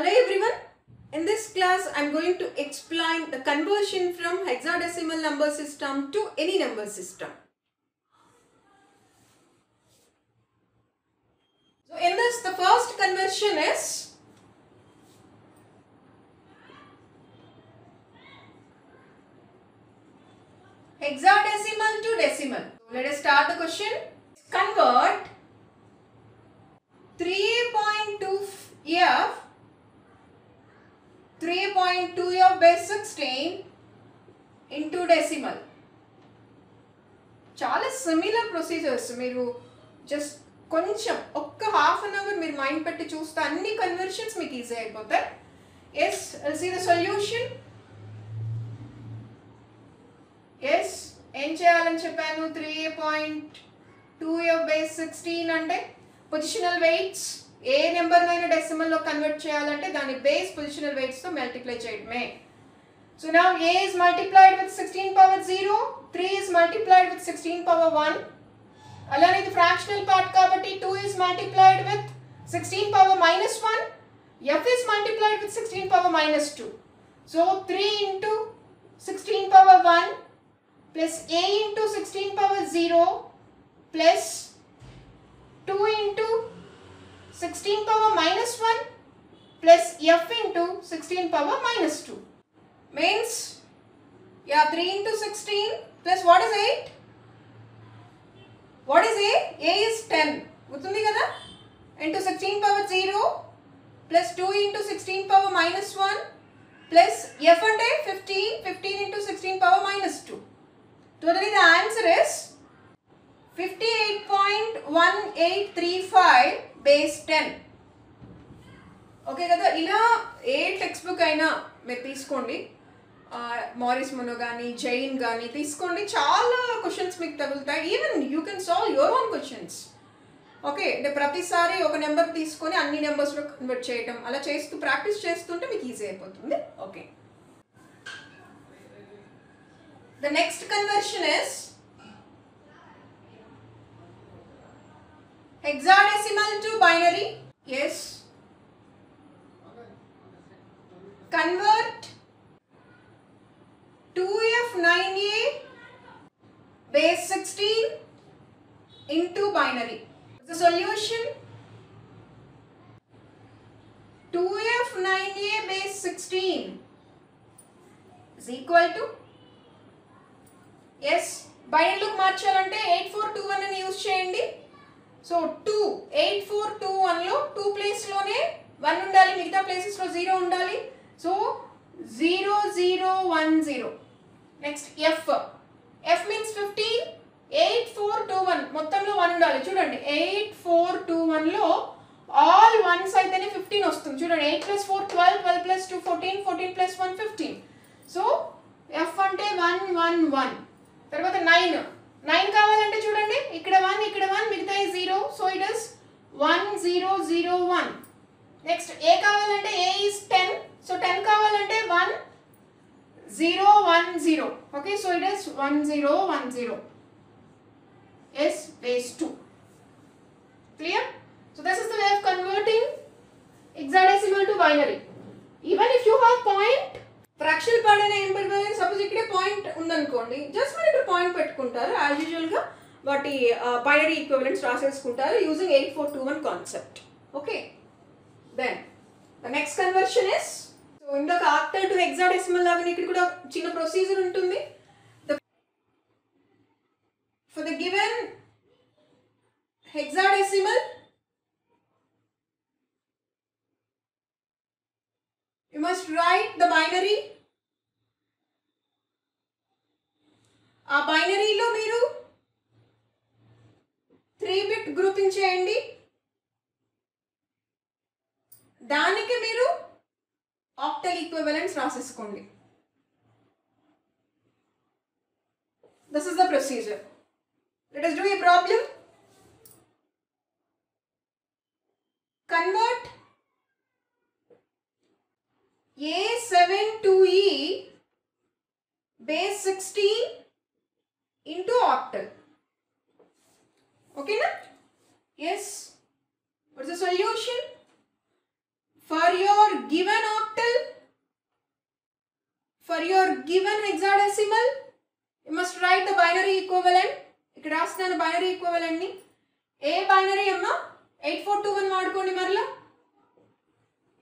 Hello everyone. In this class, I am going to explain the conversion from hexadecimal number system to any number system. So in this, the first conversion is hexadecimal to decimal. So let us start the question. Convert 3.2f 3.2f base 16 into decimal. చాలా similar procedures. మీరు just కొంచెం ఒక్క half an hour మీరు mind పెట్టి చూస్తే అన్ని conversions మీకు easy అయిపోతాయి. Yes see the solution. Yes ఏం చేయాలని చెప్పాను? 3.2f base 16 అంటే పొజిషనల్ వెయిట్స్ ఏ నెంబర్నైనా డెసిమల్లో కన్వర్ట్ చేయాలంటే దాని బేస్ పొజిషనల్ వెయిట్స్తో మల్టిప్లై చేయడమే. So now a is multiplied with 16 power 0, 3 is multiplied with 16 power 1. Alani the fractional part kabatti 2 is multiplied with 16 power minus 1. F is multiplied with 16 power minus 2. So 3 into 16 power 1 plus a into 16 power 0 plus 2 into 16 power minus 1 plus f into 16 power minus 2. Means, yeah, 3 into 16 plus what is 8? What is A? A is 10. Gutundi kada? Into 16 power 0 plus 2 into 16 power minus 1 plus F and A 15. 15 into 16 power minus 2. Totally the answer is 58.1835 base 10. Okay kada? Ila A text book అయినా మీరు తీసుకోండి, Morris mono కానీ జైన్ కానీ తీసుకోండి, చాలా questions మీకు తగులుతాయి. Even you can solve your own questions. Okay, అంటే ప్రతిసారి ఒక నెంబర్ తీసుకొని అన్ని నెంబర్స్లో కన్వర్ట్ చేయటం, అలా చేస్తూ ప్రాక్టీస్ చేస్తుంటే మీకు ఈజీ అయిపోతుంది. Okay, the next conversion is hexadecimal to binary. Yes, convert 2f9a base 16 into binary. The solution: 2f9a base 16 is equal to, yes, binary look మార్చాలంటే 8421 అని యూజ్ చేయండి. సో 2 8421 లో 2 ప్లేస్ లోనే 1 ఉండాలి, మిగతా ప్లేసెస్ లో 0 ఉండాలి. So 0010. Next F. F means 15. 8421 మొత్తంలో 1 ఉండాలి. చూడండి 8421 లో ఆల్ 1s అయితేనే 15 వస్తుంది. చూడండి 8 + 4 12, 12 + 2 14, 14 + 1 15. సో ఎఫ్ అంటే 111. తర్వాత 9 కావాలంటే చూడండి ఇక్కడ 1 ఇక్కడ 1 మిగతా 0. So it is 1001. Next A కావాలంటే ఏ ఈస్ 10. సో 10 కావాలంటే 1010. Okay, so it is 1010. Yes base 2. Clear? So this is the way of converting hexadecimal to binary. Even if you have point fractional part అయినా ఏం పెడతారు? Suppose ఇక్కడే point ఉందనుకోండి, just మీరు ఇక్కడ point పెట్టుకుంటారు. As యూజువల్గా వాటి బైనరీ ఈక్వివలెంట్స్ రాసేసుకుంటారు using 8421 concept. Okay, then the next conversion is, so ఇందాక ఆక్టల్ టు హెక్సాడెసిమల్ లాగానే ఇక్కడ కూడా చిన్న ప్రొసీజర్ ఉంటుంది. For the given hexadecimal you must write the binary. ఆ బైనరీలో మీరు 3-bit గ్రూపింగ్ చేయండి. దానికి మీరు ఆక్టల్ ఈక్వివలెంట్స్ రాసేసుకోండి. This is the procedure. Let us do a problem. Convert A72E base 16 into octal. Okay na? Yes. What is the solution? for your given octal, for your given hexadecimal, you must write the binary equivalent. ఇక్కడ రాస్తున్నాను binary equivalent ని. ఏ binary అమ్మా 8421 వాడుకోండి. మరలా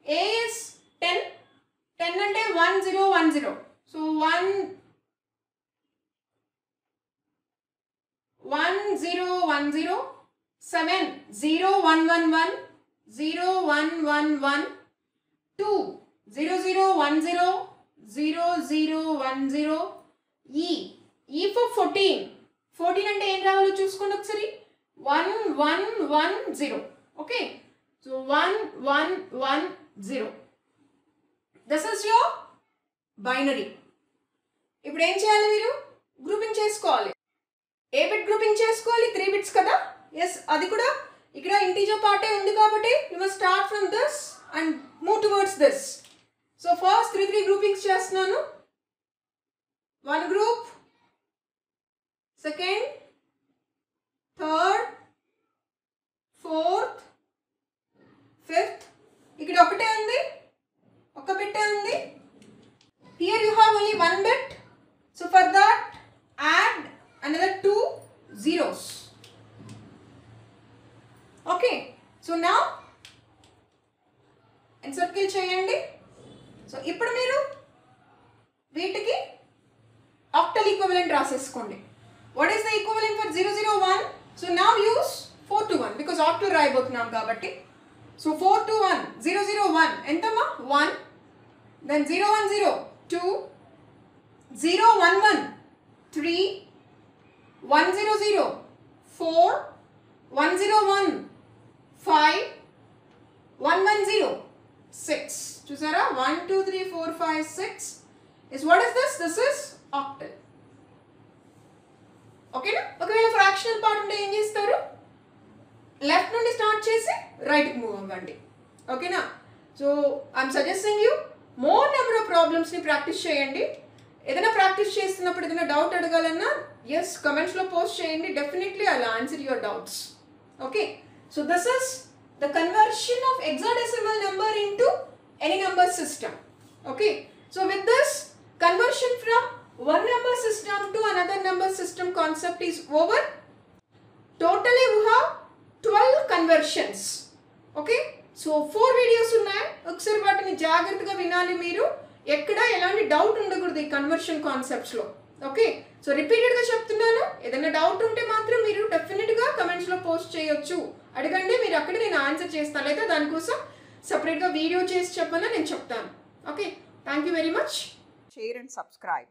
A is 10 అంటే 1010. So 1010 7 0111 0111 2 0010 0010 E for 14 అంటే ఏం రావాలో చూసుకోండి ఒకసారి. 1110. Okay, so 1110. This is your binary. ఇప్పుడు ఏం చేయాలి, మీరు గ్రూపింగ్ చేసుకోవాలి. ఏ బిట్ గ్రూపింగ్ చేసుకోవాలి? 3 బిట్స్ కదా. ఎస్, అది కూడా ఇక్కడ ఇంటీజర్ పార్టే ఉంది కాబట్టి you must start from this and move towards this. So first 3 groupings చేస్తున్నాను. 1 group, second, third, fourth, fifth. ఇక్కడ ఒకటే ఉంది, ఒక బిట్టే ఉంది. Here you have only 1 bit. So for that add another 2 zeros. Okay, so now encircle cheyandi. So ippudu meeru veetiki octal equivalent raseskondi. What is the equivalent for 001? So now use 4 to 1 because octal raibothunam kabatti. So 4 to 1 001 entama 1, then 010 2, 011 3, 100 4, 101 5, 110 6. Chusara 1 2 3 4 5 6 is what is this? This is octal. Okay na? ఒకవేళ fractional part ఉంటే ఏం చేస్తారు? Left నుండి start చేసి right కి move అవ్వండి. ఓకేనా? So I'm suggesting you more number of problems ని ప్రాక్టీస్ చేయండి. ఏదైనా ప్రాక్టీస్ చేస్తున్నప్పుడు ఏదైనా డౌట్ అడగాలన్నా ఎస్ కమెంట్స్ లో పోస్ట్ చేయండి. Definitely I will answer your doubts. Okay, so this is the conversion of hexadecimal number into any number system. Okay, so with this conversion from one number system to another number system concept is over. Totally we have 12 conversions. Okay, so 4 videos ఉన్నాయి. ఒకసారి వాటిని జాగ్రత్తగా వినాలి మీరు. ఎక్కడ ఎలాంటి doubt ఉండకూడదు ఈ కన్వర్షన్ కాన్సెప్ట్స్ లో. ఓకే, సో రిపీటెడ్ గా చెప్తున్నాను. ఏదైనా డౌట్ ఉంటే మాత్రం మీరు డెఫినెట్ గా కమెంట్స్ లో పోస్ట్ చేయొచ్చు. అడగండి, మీరు అక్కడ నేను ఆన్సర్ చేస్తాను. లేదా దానికోసం సపరేట్ గా వీడియో చేసి చెప్పాలని నేను చెప్తాను. Okay, thank you very much. Share and subscribe.